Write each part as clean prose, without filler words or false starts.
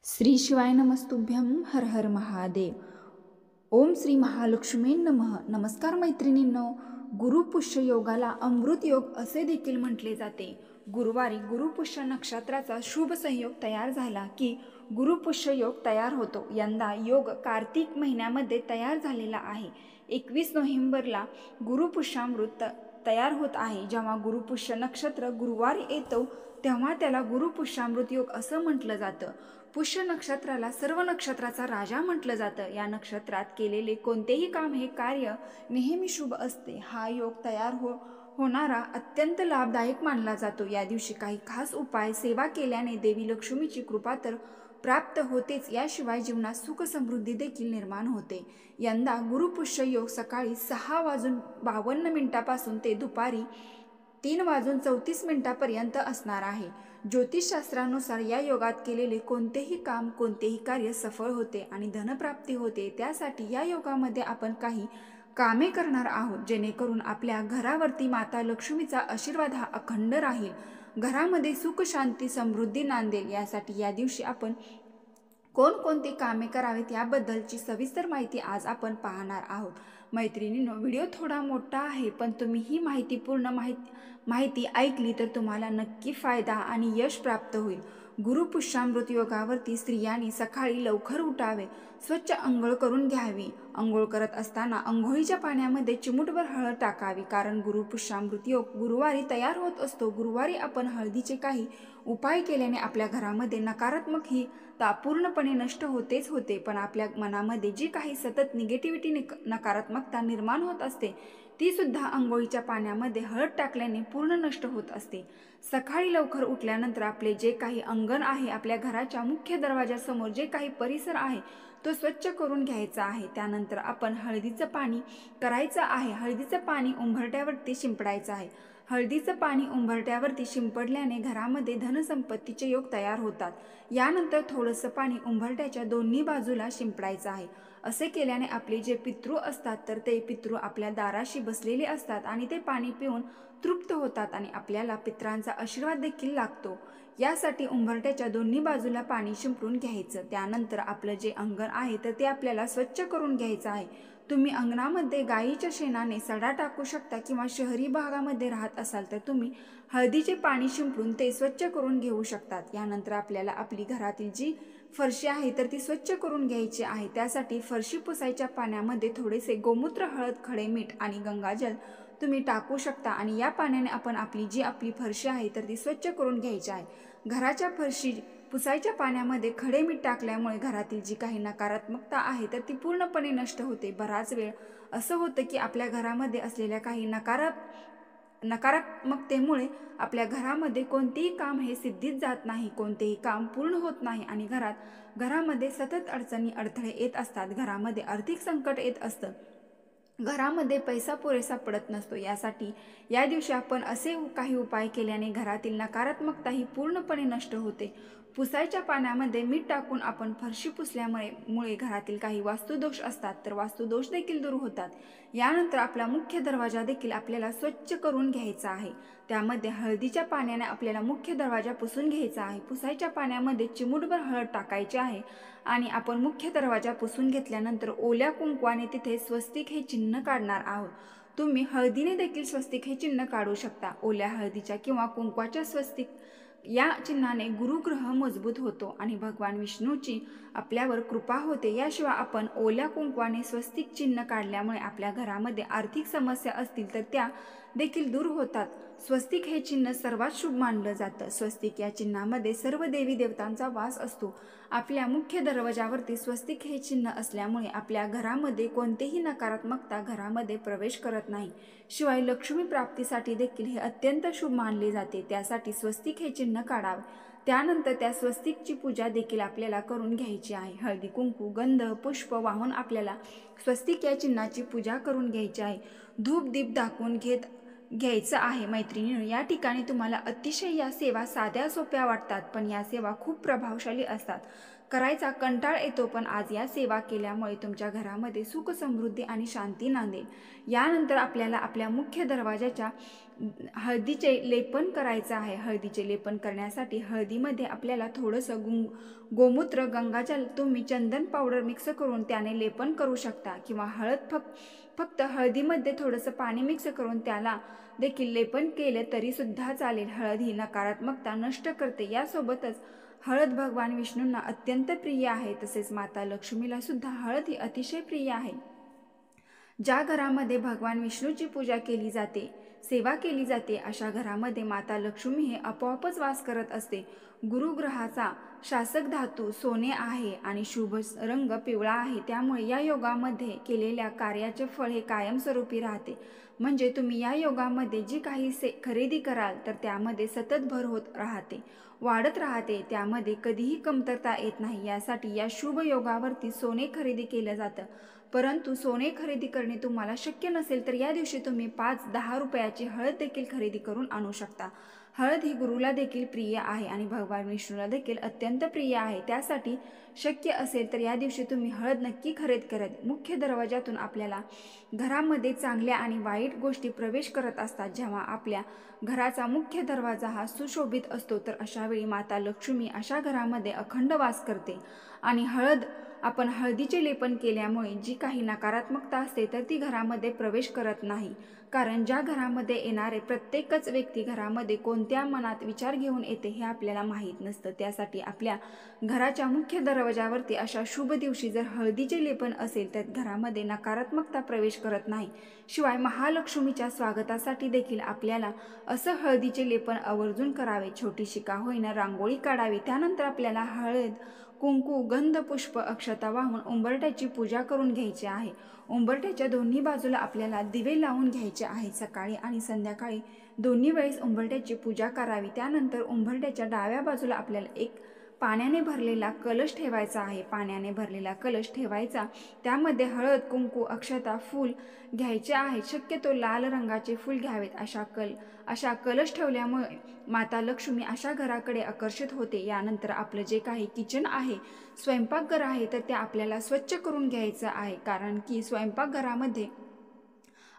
श्री शिवाय नमस्तुभ्यं हर हर महादेव. ओम श्री महालक्ष्मी नमः. नमस्कार मैत्रिणींनो. गुरुपुष्य योगाला अमृत योग असे देखील म्हटले जाते. गुरुवारी गुरुपुष्य नक्षत्राचा शुभ संयोग तयार झाला की गुरुपुष्य योग तयार होतो. यंदा योग कार्तिक महिन्यामध्ये तयार झालेला आहे. 21 नोव्हेंबरला गुरुपुष्यामृत तयार होत आहे. जेव्हा गुरुपुष्य नक्षत्र गुरुवारी येतो तेव्हा त्याला गुरुपुष्यामृत योग असं म्हटलं जातं. पुष्य नक्षत्राला सर्व नक्षत्राचा राजा म्हटलं जातं. या नक्षत्रात केलेले कोणतेही काम हे कार्य नेहमी शुभ असते. हा योग तयार होणारा अत्यंत लाभदायक मानला जातो. या दिवशी काही खास उपाय सेवा केल्याने देवी लक्ष्मीची कृपा तर प्राप्त होतेच, याशिवाय जीवनात सुख समृद्धी देखील निर्माण होते. यंदा गुरुपुष्य योग सकाळी 6:52 ते दुपारी 3:34 असणार आहे. ज्योतिषशास्त्रानुसार या योगात केलेले कोणतेही काम कोणतेही कार्य सफळ होते आणि धनप्राप्ती होते. त्यासाठी या योगामध्ये आपण काही कामे करणार आहोत जेणेकरून आपल्या घरावरती माता लक्ष्मीचा आशीर्वाद हा अखंड राहील, घरामध्ये सुख शांती समृद्धी नांदेल. यासाठी या दिवशी आपण कोणकोणती कामे करावीत याबद्दलची सविस्तर माहिती आज आपण पाहणार आहोत. मैत्रिणींनो, व्हिडिओ थोडा मोठा आहे पण तुम्ही ही माहिती ऐकली तर तुम्हाला नक्की फायदा आणि यश प्राप्त होईल. गुरुपुष्यामृत योगावरती स्त्रियांनी सकाळी लवकर उठावे, स्वच्छ अंघोळ करून घ्यावी. अंघोळ करत असताना अंघोळीच्या पाण्यामध्ये चिमूटभर हळद टाकावी, कारण गुरुपुष्यामृत योग गुरुवारी तयार होत असतो. गुरुवारी आपण हळदीचे काही उपाय केल्याने आपल्या घरामध्ये नकारात्मक ही पूर्णपणे नष्ट होतेच होते, पण आपल्या मनामध्ये जी काही सतत निगेटिव्हिटी नकारात्मकता निर्माण होत असते ती सुद्धा अंघोळीच्या पाण्यामध्ये हळद टाकल्याने पूर्ण नष्ट होत असते. सकाळी लवकर उठल्यानंतर आपले जे काही अंगण आहे, आपल्या घराच्या मुख्य दरवाजासमोर जे काही परिसर आहे तो स्वच्छ करून घ्यायचा आहे. त्यानंतर आपण हळदीचं पाणी करायचं आहे. हळदीचं पाणी उंबरठ्यावरती शिंपडायचं आहे. हळदीचं पाणी उंबरठ्यावरती शिंपडल्याने घरामध्ये धनसंपत्तीचे योग तयार होतात. यानंतर थोडंसं पाणी उंबरठ्याच्या दोन्ही बाजूला शिंपडायचं आहे. असे केल्याने आपले जे पितृ असतात तर ते पितृ आपल्या दाराशी बसलेले असतात आणि ते पाणी पिऊन तृप्त होतात आणि आपल्याला पितरांचा आशीर्वाद देखील लागतो. यासाठी उंबरठ्याच्या दोन्ही बाजूला पाणी शिंपडून घ्यायचं. त्यानंतर आपलं जे अंगण आहे तर ते आपल्याला स्वच्छ करून घ्यायचं आहे. तुम्ही अंगणामध्ये गायीच्या शेणाने सडा टाकू शकता किंवा शहरी भागामध्ये राहत असाल तर तुम्ही हळदीचे पाणी शिंपडून ते स्वच्छ करून घेऊ शकतात. यानंतर आपल्याला आपली घरातील जी फरशी आहे तर ती स्वच्छ करून घ्यायची आहे. त्यासाठी फरशी पुसायच्या पाण्यामध्ये थोडेसे गोमूत्र, हळद, खडे मीठ आणि गंगाजल तुम्ही टाकू शकता आणि या पाण्याने आपण आपली फरशी आहे तर ती स्वच्छ करून घ्यायची आहे. घराच्या फरशी पुसायच्या पाण्यामध्ये खडे मीठ टाकल्यामुळे घरातील जी काही नकारात्मकता आहे तर ती पूर्णपणे नष्ट होते. बराच वेळ असं होतं की आपल्या घरामध्ये असलेल्या काही नकारात्मकतेमुळे आपल्या घरामध्ये कोणतेही काम हे सिद्धीत जात नाही, कोणतेही काम पूर्ण होत नाही आणि घरामध्ये सतत अडचणी अडथळे येत असतात. घरामध्ये आर्थिक संकट येत असतं, घरामध्ये पैसा पुरेसा पडत नसतो. यासाठी या दिवशी आपण असे काही उपाय केल्याने घरातील नकारात्मकता ही पूर्णपणे नष्ट होते. पुसायच्या पाण्यामध्ये मीठ टाकून आपण फरशी पुसल्यामुळे घरातील काही वास्तुदोष असतात तर वास्तुदोष देखील दूर होतात. यानंतर आपला मुख्य दरवाजा देखील आपल्याला स्वच्छ करून घ्यायचा आहे. त्यामध्ये हळदीच्या पाण्याने आपल्याला मुख्य दरवाजा पुसून घ्यायचा आहे. पुसायच्या पाण्यामध्ये चिमूटभर हळद टाकायची आहे आणि आपण मुख्य दरवाजा पुसून घेतल्यानंतर ओल्या कुंकवाने तिथे स्वस्तिक हे चिन्ह काढणार आहोत. तुम्ही हळदीने देखील स्वस्तिक हे चिन्ह काढू शकता. ओल्या हळदीच्या किंवा कुंकवाच्या स्वस्तिक या चिन्हाने गुरुग्रह मजबूत होतो आणि भगवान विष्णूची आपल्यावर कृपा होते. याशिवाय आपण ओल्या कुंकवाने स्वस्तिक चिन्ह काढल्यामुळे आपल्या घरामध्ये आर्थिक समस्या असतील तर त्या देखील दूर होतात. स्वस्तिक हे चिन्ह सर्वात शुभ मानलं जातं. स्वस्तिक या चिन्हामध्ये सर्व देवी देवतांचा वास असतो. आपल्या मुख्य दरवाजावरती स्वस्तिक हे चिन्ह असल्यामुळे आपल्या घरामध्ये कोणतेही नकारात्मकता घरामध्ये प्रवेश करत नाही. शिवाय लक्ष्मी प्राप्तीसाठी देखील हे अत्यंत शुभ मानले जाते. त्यासाठी स्वस्तिक हे चिन्ह काढावे. त्यानंतर त्या स्वस्तिकची पूजा देखील आपल्याला करून घ्यायची आहे. हळदी, कुंकू, गंध, पुष्प वाहून आपल्याला स्वस्तिक या चिन्हाची पूजा करून घ्यायची आहे. धूप दीप दाखवून घ्यायचं आहे. मैत्रिणींनो, या ठिकाणी तुम्हाला अतिशय या सेवा साध्या सोप्या वाटतात पण या सेवा खूप प्रभावशाली असतात, करायचा कंटाळ येतो, पण आज या सेवा केल्यामुळे तुमच्या घरामध्ये सुख समृद्धी आणि शांती नांदेल. यानंतर आपल्याला आपल्या मुख्य दरवाजाच्या हळदीचे लेपन करायचं आहे. हळदीचे लेपन करण्यासाठी हळदीमध्ये आपल्याला थोडंसं गोमूत्र, गंगाजल, तुम्ही चंदन पावडर मिक्स करून त्याने लेपन करू शकता, किंवा फक्त हळदीमध्ये थोडंसं पाणी मिक्स करून त्याला देखील लेपन केले तरी सुद्धा चालेल. हळद ही नकारात्मकता नष्ट करते. यासोबतच हळद भगवान विष्णूंना अत्यंत प्रिय आहे, तसेच माता लक्ष्मीला सुद्धा हळद ही अतिशय प्रिय आहे. ज्या घरामध्ये भगवान विष्णूची पूजा केली जाते, सेवा केली जाते, अशा घरामध्ये माता लक्ष्मी हे आपोआपच वास करत असते. गुरुग्रहाचा शासक धातू सोने आहे आणि शुभ रंग पिवळा आहे. त्यामुळे या योगामध्ये केलेल्या कार्याचे फळ हे कायमस्वरूपी राहते. म्हणजे तुम्ही या योगामध्ये जी काही खरेदी कराल तर त्यामध्ये सतत भर होत राहते, वाढत राहते, त्यामध्ये कधीही कमतरता येत नाही. यासाठी या शुभ योगावरती सोने खरेदी केलं जातं. परंतु सोने खरेदी करणे तुम्हाला शक्य नसेल तर या दिवशी तुम्ही 5-10 रुपयाची हळद देखील खरेदी करून आणू शकता. हळद ही गुरुला देखील प्रिय आहे आणि भगवान विष्णूला देखील अत्यंत प्रिय आहे. त्यासाठी शक्य असेल तर या दिवशी तुम्ही हळद नक्की खरेदी करा. मुख्य दरवाजातून आपल्याला घरामध्ये चांगल्या आणि वाईट गोष्टी प्रवेश करत असतात. जेव्हा आपल्या घराचा मुख्य दरवाजा हा सुशोभित असतो तर अशा वेळी माता लक्ष्मी अशा घरामध्ये अखंड वास करते. आणि आपण हळदीचे लेपन केल्यामुळे जी काही नकारात्मकता असते तर ती घरामध्ये प्रवेश करत नाही. कारण ज्या घरामध्ये येणारे प्रत्येकच व्यक्ती घरामध्ये कोणत्या मनात विचार घेऊन येते हे आपल्याला माहीत नसतं. त्यासाठी आपल्या घराच्या मुख्य दरवाजावरती अशा शुभ दिवशी जर हळदीचे लेपन असेल तर घरामध्ये नकारात्मकता प्रवेश करत नाही. शिवाय महालक्ष्मीच्या स्वागतासाठी देखील आपल्याला असं हळदीचे लेपन आवर्जून करावे. छोटीशी का होईना रांगोळी काढावी. त्यानंतर आपल्याला हळद, कुंकू, गंध, पुष्प, अक्षता वाहून उंबरठ्याची पूजा करून घ्यायची आहे. उंबरठ्याच्या दोन्ही बाजूला आपल्याला दिवे लावून घ्यायचे आहेत. सकाळी आणि संध्याकाळी दोन्ही वेळेस उंबरठ्याची पूजा करावी. त्यानंतर उंबरठ्याच्या डाव्या बाजूला आपल्याला एक पाण्याने भरलेला कलश ठेवायचा आहे. पाण्याने भरलेला कलश ठेवायचा, त्यामध्ये हळद, कुंकू, अक्षता, फूल घ्यायचे आहे. शक्यतो लाल रंगाचे फूल घ्यावेत. अशा कलश ठेवल्यामुळे माता लक्ष्मी अशा घराकडे आकर्षित होते. यानंतर आपलं जे काही किचन आहे, स्वयंपाकघर आहे, तर ते आपल्याला स्वच्छ करून घ्यायचं आहे. कारण की स्वयंपाकघरामध्ये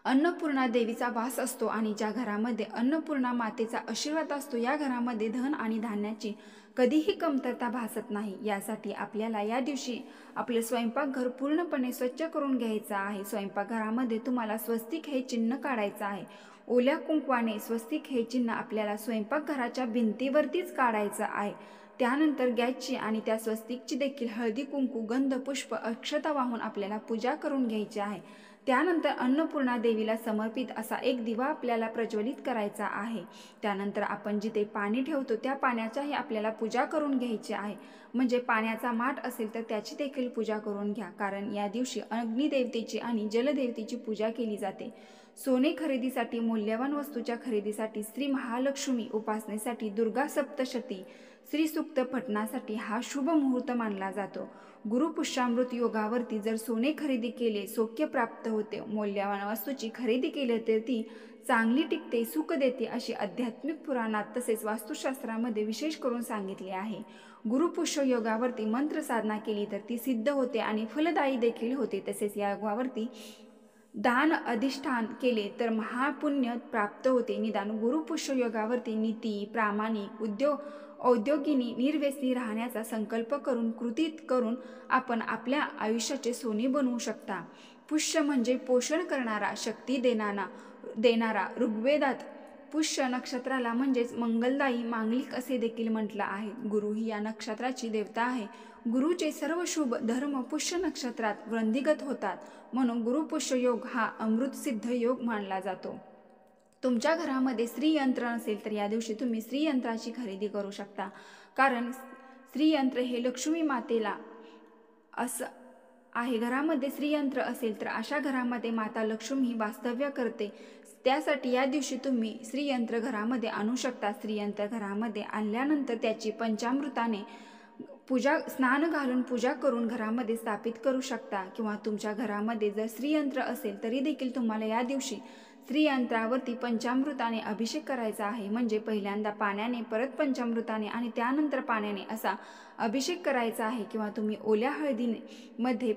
अन्नपूर्णा देवीचा वास असतो आणि ज्या घरामध्ये अन्नपूर्णा मातेचा आशीर्वाद असतो या घरामध्ये धन आणि धान्याची कधीही कमतरता भासत नाही. यासाठी आपल्याला या दिवशी आपले स्वयंपाकघर पूर्णपणे स्वच्छ करून घ्यायचं आहे. स्वयंपाकघरामध्ये तुम्हाला स्वस्तिक हे चिन्ह काढायचं आहे. ओल्या कुंकवाने स्वस्तिक हे चिन्ह आपल्याला स्वयंपाकघराच्या भिंतीवरतीच काढायचं आहे. त्यानंतर गॅसची आणि त्या स्वस्तिकची देखील हळदी, कुंकू, गंध, पुष्प, अक्षता वाहून आपल्याला पूजा करून घ्यायची आहे. त्यानंतर अन्नपूर्णा देवीला समर्पित असा एक दिवा आपल्याला प्रज्वलित करायचा आहे. त्यानंतर आपण जिथे पाणी ठेवतो त्या पाण्याचाही आपल्याला पूजा करून घ्यायची आहे. म्हणजे पाण्याचा माठ असेल तर त्याची देखील पूजा करून घ्या. कारण या दिवशी अग्निदेवतेची आणि जलदेवतेची पूजा केली जाते. सोने खरेदीसाठी, मौल्यवान वस्तूच्या खरेदीसाठी, श्री महालक्ष्मी उपासनेसाठी, दुर्गा सप्तशती, श्री सूक्त पठणासाठी हा शुभ मुहूर्त मानला जातो. गुरुपुष्यामृत योगावरती जर सोने खरेदी केले, सौख्य प्राप्त होते. मौल्यवान वस्तूची खरेदी केली तर ती चांगली टिकते, सुख देते, अशी आध्यात्मिक पुराणात तसेच वास्तुशास्त्रामध्ये विशेष करून सांगितले आहे. गुरुपुष्य योगावरती मंत्र साधना केली तर ती सिद्ध होते आणि फलदायी देखील होते. तसेच या योगावरती दान अधिष्ठान केले तर महापुण्य प्राप्त होते. निदान गुरुपुष्य योगावरती नीती, प्रामाणिक, औद्योगिनी, निर्व्यसनी राहण्याचा संकल्प करून कृतीत करून आपण आपल्या आयुष्याचे सोने बनवू शकता. पुष्य म्हणजे पोषण करणारा, शक्ती देणारा. ऋग्वेदात पुष्य नक्षत्राला म्हणजेच मंगलदायी, मांगलिक असे देखील म्हटलं आहे. गुरु ही या नक्षत्राची देवता आहे. गुरुचे सर्व शुभ धर्म पुष्य नक्षत्रात वृद्धिंगत होतात. म्हणून गुरुपुष्य योग हा अमृतसिद्ध योग मानला जातो. तुमच्या घरामध्ये श्रीयंत्र नसेल तर या दिवशी तुम्ही श्रीयंत्राची खरेदी करू शकता. कारण श्रीयंत्र हे लक्ष्मी मातेला असं आहे. घरामध्ये श्रीयंत्र असेल तर अशा घरामध्ये माता लक्ष्मी वास्तव्य करते. त्यासाठी या दिवशी तुम्ही श्रीयंत्र घरामध्ये आणू शकता. श्रीयंत्र घरामध्ये आणल्यानंतर त्याची पंचामृताने स्नान घालून पूजा करून घरामध्ये स्थापित करू शकता. किंवा तुमच्या घरामध्ये जर श्रीयंत्र असेल तरी देखील तुम्हाला या दिवशी श्रीयंत्रावरती पंचामृताने अभिषेक करायचा आहे. म्हणजे पहिल्यांदा पाण्याने, परत पंचामृताने आणि त्यानंतर पाण्याने असा अभिषेक करायचा आहे. किंवा तुम्ही ओल्या हळदीमध्ये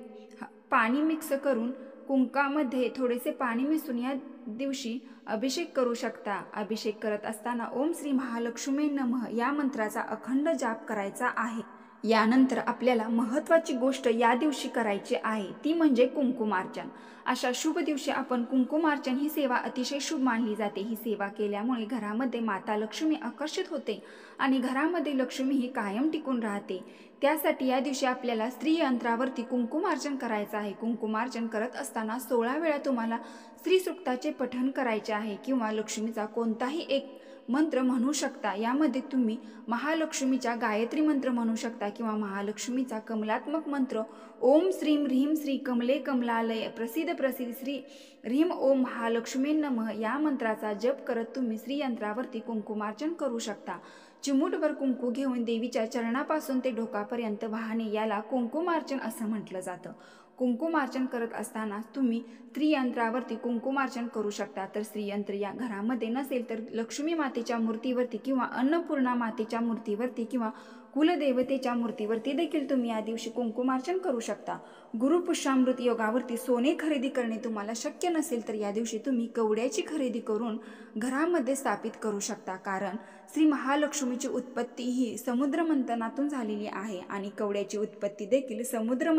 पाणी मिक्स करून कुंकामध्ये थोडेसे पाणी मिसळून या दिवशी अभिषेक करू शकता. अभिषेक करत असताना ओम श्री महालक्ष्मी नमः या मंत्राचा अखंड जाप करायचा आहे. यानंतर आपल्याला महत्त्वाची गोष्ट या दिवशी करायची आहे, ती म्हणजे कुंकुमार्चन. अशा शुभ दिवशी आपण कुंकुमार्चन ही सेवा अतिशय शुभ मानली जाते. ही सेवा केल्यामुळे घरामध्ये माता लक्ष्मी आकर्षित होते आणि घरामध्ये लक्ष्मी ही कायम टिकून राहते. त्यासाठी या दिवशी आपल्याला श्रीयंत्रावरती कुंकुमार्चन करायचं आहे. कुंकुमार्चन करत असताना 16 वेळा तुम्हाला श्रीसूक्ताचे पठण करायचे आहे किंवा लक्ष्मीचा कोणताही एक मंत्र म्हणू शकता. यामध्ये तुम्ही महालक्ष्मीचा गायत्री मंत्र म्हणू शकता किंवा महालक्ष्मीचा कमलात्मक मंत्र ओम श्रीम ह्रीम श्री कमले कमलालय प्रसिद्ध प्रसिद्ध श्री ह्रीम ओम महालक्ष्मी नमः या मंत्राचा जप करत तुम्ही श्रीयंत्रावरती कुंकुमार्चन करू शकता. चिमूटभर कुंकू घेऊन देवीच्या चरणापासून ते डोकापर्यंत वाहणे याला कुंकुमार्चन असं म्हटलं जातं. कुंकुमार्चन करत असताना तुम्ही श्रीयंत्रावरती कुंकुमार्चन करू शकता. तर श्रीयंत्र या घरामध्ये नसेल तर लक्ष्मी मातेच्या मूर्तीवरती किंवा अन्नपूर्णा मातेच्या मूर्तीवरती किंवा कुलदेवतेच्या मूर्तीवरती देखील तुम्ही या दिवशी कुंकुमार्चन करू शकता. गुरुपुष्यामृत योगावरती सोने खरेदी करणे तुम्हाला शक्य नसेल तर या दिवशी तुम्ही कवड्याची खरेदी करून घरामध्ये स्थापित करू शकता. कारण श्री महालक्ष्मीची उत्पत्ती ही समुद्र मंथनातून झालेली आहे आणि कवड्याची उत्पत्ती देखील समुद्र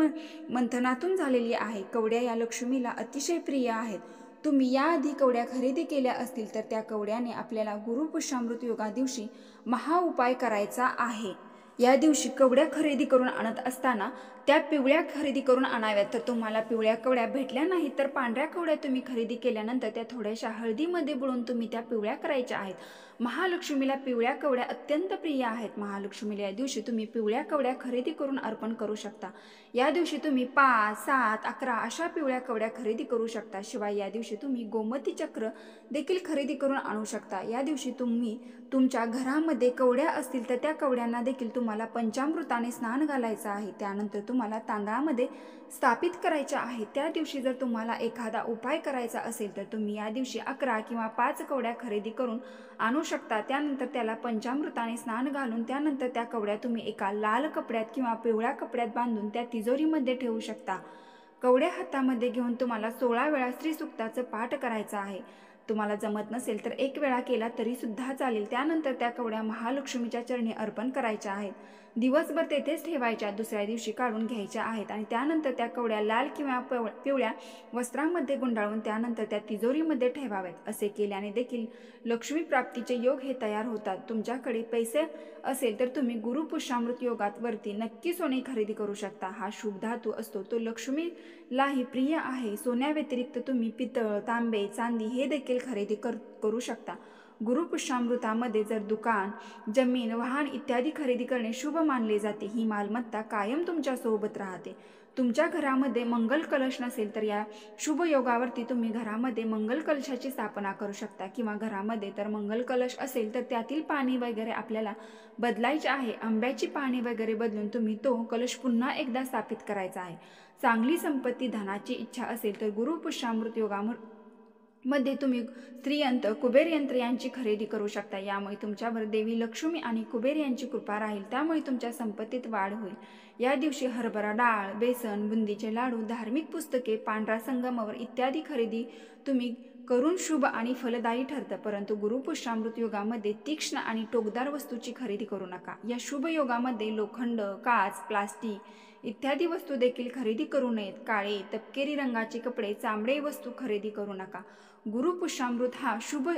मंथनातून झालेली आहे. कवड्या या लक्ष्मीला अतिशय प्रिय आहेत. तुम्ही याआधी कवड्या खरेदी केल्या असतील तर त्या कवड्याने आपल्याला गुरुपुष्यामृत योगा दिवशी महाउपाय करायचा आहे. या दिवशी कवड्या खरेदी करून आणत असताना त्या पिवळ्या खरेदी करून आणाव्यात. तर तुम्हाला पिवळ्या कवड्या भेटल्या नाहीत तर पांढऱ्या कवड्या तुम्ही खरेदी केल्यानंतर त्या थोड्याशा हळदीमध्ये बुडवून तुम्ही त्या पिवळ्या करायच्या आहेत. महालक्ष्मीला पिवळ्या कवड्या अत्यंत प्रिय आहेत. महालक्ष्मीला या दिवशी तुम्ही पिवळ्या कवड्या खरेदी करून अर्पण करू शकता. या दिवशी तुम्ही 5, 7, 11 अशा पिवळ्या कवड्या खरेदी करू शकता. शिवाय या दिवशी तुम्ही गोमती चक्र देखील खरेदी करून आणू शकता. या दिवशी तुम्ही तुमच्या घरामध्ये कवड्या असतील तर त्या कवड्यांना देखील तुम्हाला पंचामृताने स्नान घालायचं आहे. त्यानंतर तुम्हाला तांदळामध्ये स्थापित करायच्या आहे. त्या दिवशी जर तुम्हाला एखादा उपाय करायचा असेल तर तुम्ही या दिवशी 11 किंवा 5 कवड्या खरेदी करून आणू शकता. त्यानंतर त्याला पंचामृताने स्नान घालून त्यानंतर त्या कवड्या तुम्ही एका लाल कपड्यात किंवा पिवळ्या कपड्यात बांधून त्या तिजोरीमध्ये ठेवू शकता. कवड्या हातामध्ये घेऊन तुम्हाला 16 वेळा श्रीसूक्ताचं पाठ करायचं आहे. तुम्हाला जमत नसेल तर 1 वेळा केला तरी सुद्धा चालेल. त्यानंतर त्या कवड्या महालक्ष्मीच्या चरणी अर्पण करायच्या आहेत. दिवसभर तेथेच ठेवायच्या, दुसऱ्या दिवशी काढून घ्यायच्या आहेत आणि त्यानंतर त्या कवड्या लाल किंवा पिवळ्या वस्त्रांमध्ये गुंडाळून त्यानंतर त्या तिजोरीमध्ये ठेवाव्यात. असे केल्याने देखील लक्ष्मी प्राप्तीचे योग हे तयार होतात. तुमच्याकडे पैसे असेल तर तुम्ही गुरुपुष्यामृत योगात वरती नक्की सोने खरेदी करू शकता. हा शुभ धातू असतो तो लक्ष्मीलाही प्रिय आहे. सोन्याव्यतिरिक्त तुम्ही पितळ, तांबे, चांदी हे देखील खरेदी करू शकता. गुरुपुष्यामृतामध्ये जर दुकान, जमीन, वाहन इत्यादी खरेदी करणे शुभ मानले जाते. ही मालमत्ता कायम तुमच्या सोबत राहते. तुमच्या घरामध्ये मंगल कलश नसेल तर या शुभ योगावरती तुम्ही घरामध्ये मंगल कलशाची स्थापना करू शकता किंवा घरामध्ये तर मंगल कलश असेल तर त्यातील पाणी वगैरे आपल्याला बदलायचे आहे. आंब्याची पाणी वगैरे बदलून तुम्ही तो कलश पुन्हा एकदा स्थापित करायचा आहे. चांगली संपत्ती, धनाची इच्छा असेल तर गुरुपुष्यामृत योगामध्ये तुम्ही श्रीयंत्र, कुबेर यंत्र यांची खरेदी करू शकता. यामुळे तुमच्यावर देवी लक्ष्मी आणि कुबेर यांची कृपा राहील. त्यामुळे तुमच्या संपत्तीत वाढ होईल. या दिवशी हरभरा डाळ, बेसन, बुंदीचे लाडू, धार्मिक पुस्तके, पांढरा संगमरवर इत्यादी खरेदी तुम्ही करून शुभ आणि फलदायी ठरतं. परंतु गुरुपुष्यामृत योगामध्ये तीक्ष्ण आणि टोकदार वस्तूची खरेदी करू नका. या शुभ योगामध्ये लोखंड, काच, प्लास्टिक इत्यादी वस्तू देखील खरेदी करू नयेत. काळे, तपकिरी रंगाचे कपडे, चामडे वस्तू खरेदी करू नका. गुरुपुष्यामृत हा शुभ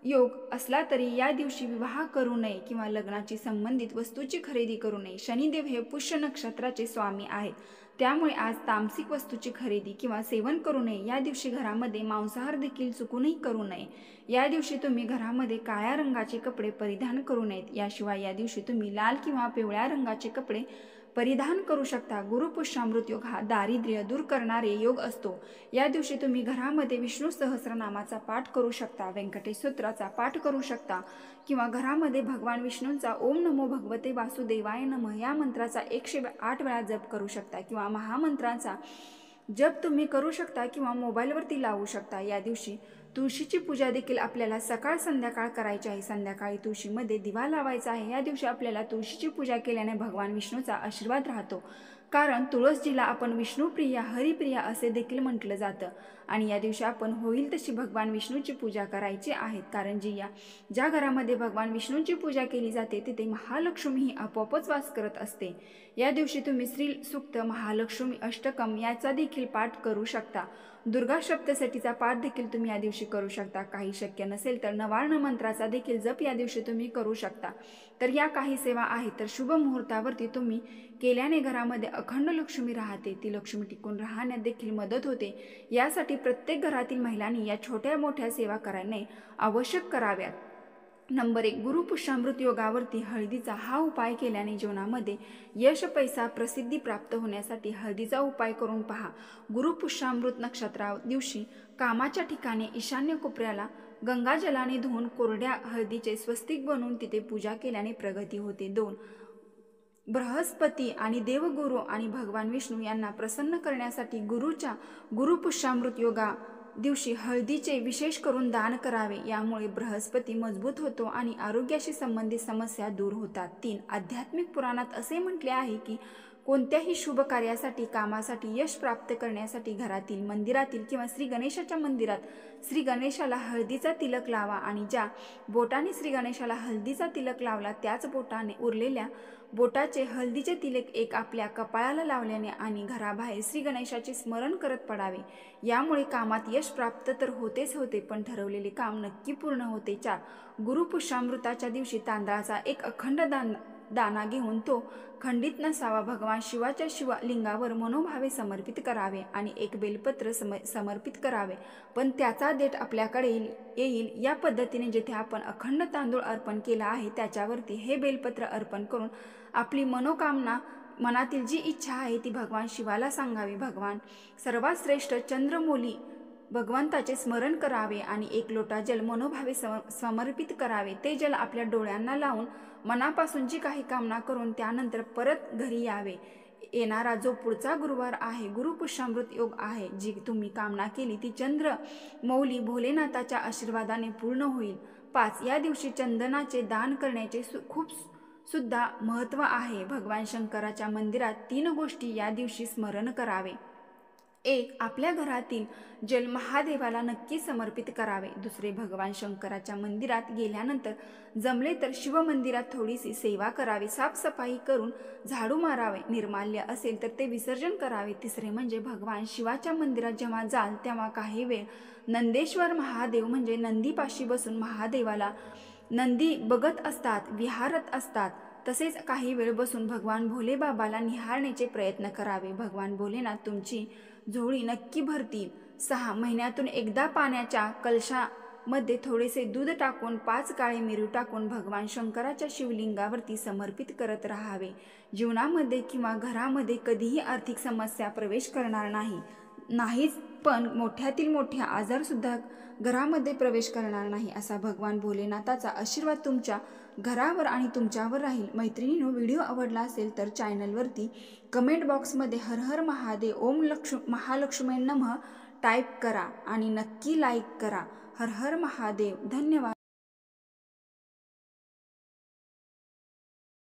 योग असला तरी या दिवशी विवाह करू नये किंवा लग्नाची संबंधित वस्तूची खरेदी करू नये. शनिदेव हे पुष्य नक्षत्राचे स्वामी आहेत. त्यामुळे आज तामसिक वस्तूची खरेदी किंवा सेवन करू नये. या दिवशी घरामध्ये मांसाहार देखील चुकूनही करू नये. या दिवशी तुम्ही घरामध्ये काळ्या रंगाचे कपडे परिधान करू नयेत. याशिवाय या दिवशी तुम्ही लाल किंवा पिवळ्या रंगाचे कपडे परिधान करू शकता. गुरुपुष्यामृत योग हा दारिद्र्य दूर करणारे योग असतो. या दिवशी तुम्ही घरामध्ये विष्णू सहस्रनामाचा पाठ करू शकता, व्यंकटेश स्तोत्राचा पाठ करू शकता किंवा घरामध्ये भगवान विष्णूंचा ओम नमो भगवते वासुदेवाय नमः या मंत्राचा 108 वेळा जप करू शकता किंवा महामंत्राचा जप तुम्ही करू शकता किंवा मोबाईलवरती लावू शकता. या दिवशी तुळशीची पूजा देखील आपल्याला सकाळ संध्याकाळ करायची आहे। संध्याकाळी तुळशीमध्ये दिवा लावायचा आहे। या दिवशी आपल्याला तुळशीची पूजा केल्याने भगवान विष्णूचा आशीर्वाद राहतो, कारण तुळस आपण विष्णुप्रिया हरिप्रिया असे देखील म्हटलं जातं। आणि या दिवशी आपण होईल तशी भगवान विष्णूची पूजा करायची आहे, कारण ज्या घरामध्ये भगवान विष्णूची पूजा केली जाते तिथे महालक्ष्मी ही आपोआपच वास करत असते। या दिवशी तुम्ही श्री सूक्त, महालक्ष्मी अष्टकम याचा देखील पाठ करू शकता। दुर्गा सप्तशतीचा पाठ देखील तुम्ही या दिवशी करू शकता। काही शक्य नसेल तर नवार्ण मंत्राचा देखील जप या दिवशी तुम्ही करू शकता। तर या काही सेवा आहेत, तर शुभ मुहूर्तावरती तुम्ही केल्याने घरामध्ये अखंड लक्ष्मी राहते, ती लक्ष्मी टिकून राहण्यात देखील मदत होते। यासाठी प्रत्येक घरातील महिलांनी या छोट्या मोठ्या सेवा करणे आवश्यक कराव्यात। नंबर 1, गुरुपुष्यामृत योगावरती हळदीचा हा उपाय केल्याने जीवनामध्ये यश, पैसा, प्रसिद्धी प्राप्त होण्यासाठी हळदीचा उपाय करून पहा। गुरुपुष्यामृत नक्षत्रा दिवशी कामाच्या ठिकाणी ईशान्य कोपऱ्याला गंगाजलाने धुवून कोरड्या हळदीचे स्वस्तिक बनवून तिथे पूजा केल्याने प्रगती होते। 2, बृहस्पती आणि देवगुरु आणि भगवान विष्णू यांना प्रसन्न करण्यासाठी गुरुपुष्यामृत योगा दिवशी हळदीचे विशेष करून दान करावे। यामुळे बृहस्पती मजबूत होतो आणि आरोग्याशी संबंधित समस्या दूर होतात। 3, आध्यात्मिक पुराणात असे म्हटले आहे की कोणत्याही शुभ कार्यासाठी, कामासाठी, यश प्राप्त करण्यासाठी घरातील, मंदिरातील किंवा श्री गणेशाच्या मंदिरात श्री गणेशाला हळदीचा तिलक लावा आणि ज्या बोटाने श्री गणेशाला हळदीचा तिलक लावला त्याच बोटाने उरलेल्या बोटाचे हळदीचे तिलक एक आपल्या कपाळाला लावल्याने आणि घराबाहेर श्री गणेशाचे स्मरण करत पडावे। यामुळे कामात यश प्राप्त तर होतेच होते, पण ठरवलेले काम नक्की पूर्ण होते। 4, गुरुपुष्यामृताच्या दिवशी तांदळाचा एक अखंड दाना घेऊन तो खंडित नसावा भगवान शिवाच्या शिवलिंगावर मनोभावे समर्पित करावे आणि एक बेलपत्र समर्पित करावे, पण त्याचा देठ आपल्याकडे येईल। या पद्धतीने जिथे आपण अखंड तांदूळ अर्पण केला आहे त्याच्यावरती हे बेलपत्र अर्पण करून आपली मनोकामना, मनातील जी इच्छा आहे ती भगवान शिवाला सांगावी। भगवान सर्वात श्रेष्ठ चंद्रमौली भगवंताचे स्मरण करावे आणि एक लोटा जल मनोभावे समर्पित करावे। ते जल आपल्या डोळ्यांना लावून मनापासून जी काही कामना करून त्यानंतर परत घरी यावे। येणारा जो पुढचा गुरुवार आहे, गुरुपुष्यामृत योग आहे, जी तुम्ही कामना केली ती चंद्रमौली भोलेनाथाच्या आशीर्वादाने पूर्ण होईल। 5, या दिवशी चंदनाचे दान करण्याचे खूप सुद्धा महत्त्व आहे। भगवान शंकराच्या मंदिरात 3 गोष्टी या दिवशी स्मरण करावे। 1, आपल्या घरातील जल महादेवाला नक्की समर्पित करावे। 2, भगवान शंकराच्या मंदिरात गेल्यानंतर जमले तर शिव मंदिरात थोडीशी सेवा करावी, साफसफाई करून झाडू मारावे, निर्माल्य असेल तर ते विसर्जन करावे। 3 म्हणजे भगवान शिवाच्या मंदिरात जेव्हा जाल तेव्हा काही वेळ नंदेश्वर महादेव म्हणजे नंदीपाशी बसून महादेवाला नंदी बघत असतात, विहारत असतात, तसेच काही वेळ बसून भगवान भोले बाबाला निहाळण्याचे प्रयत्न करावे। भगवान भोलेनाथ तुमची झोळी नक्की भरतील। 6, महिन्यातून एकदा पाण्याच्या कलशामध्ये थोडेसे दूध टाकून 5 काळे मिरी टाकून भगवान शंकराच्या शिवलिंगावरती समर्पित करत राहावे। जीवनामध्ये किंवा घरामध्ये कधीही आर्थिक समस्या प्रवेश करणार नाहीच, पण मोठ्यातील मोठ्या आजार सुद्धा घरामध्ये प्रवेश करणार नाही, असा भगवान भोलेनाथाचा आशीर्वाद तुमच्या घरावर आणि तुमच्यावर राहील। मैत्रिणींनो, व्हिडिओ आवडला असेल तर चॅनलवरती कमेंट बॉक्समध्ये हर हर महादेव, ओम महालक्ष्मी नमः टाईप करा आणि नक्की लाईक करा। हर हर महादेव। धन्यवाद।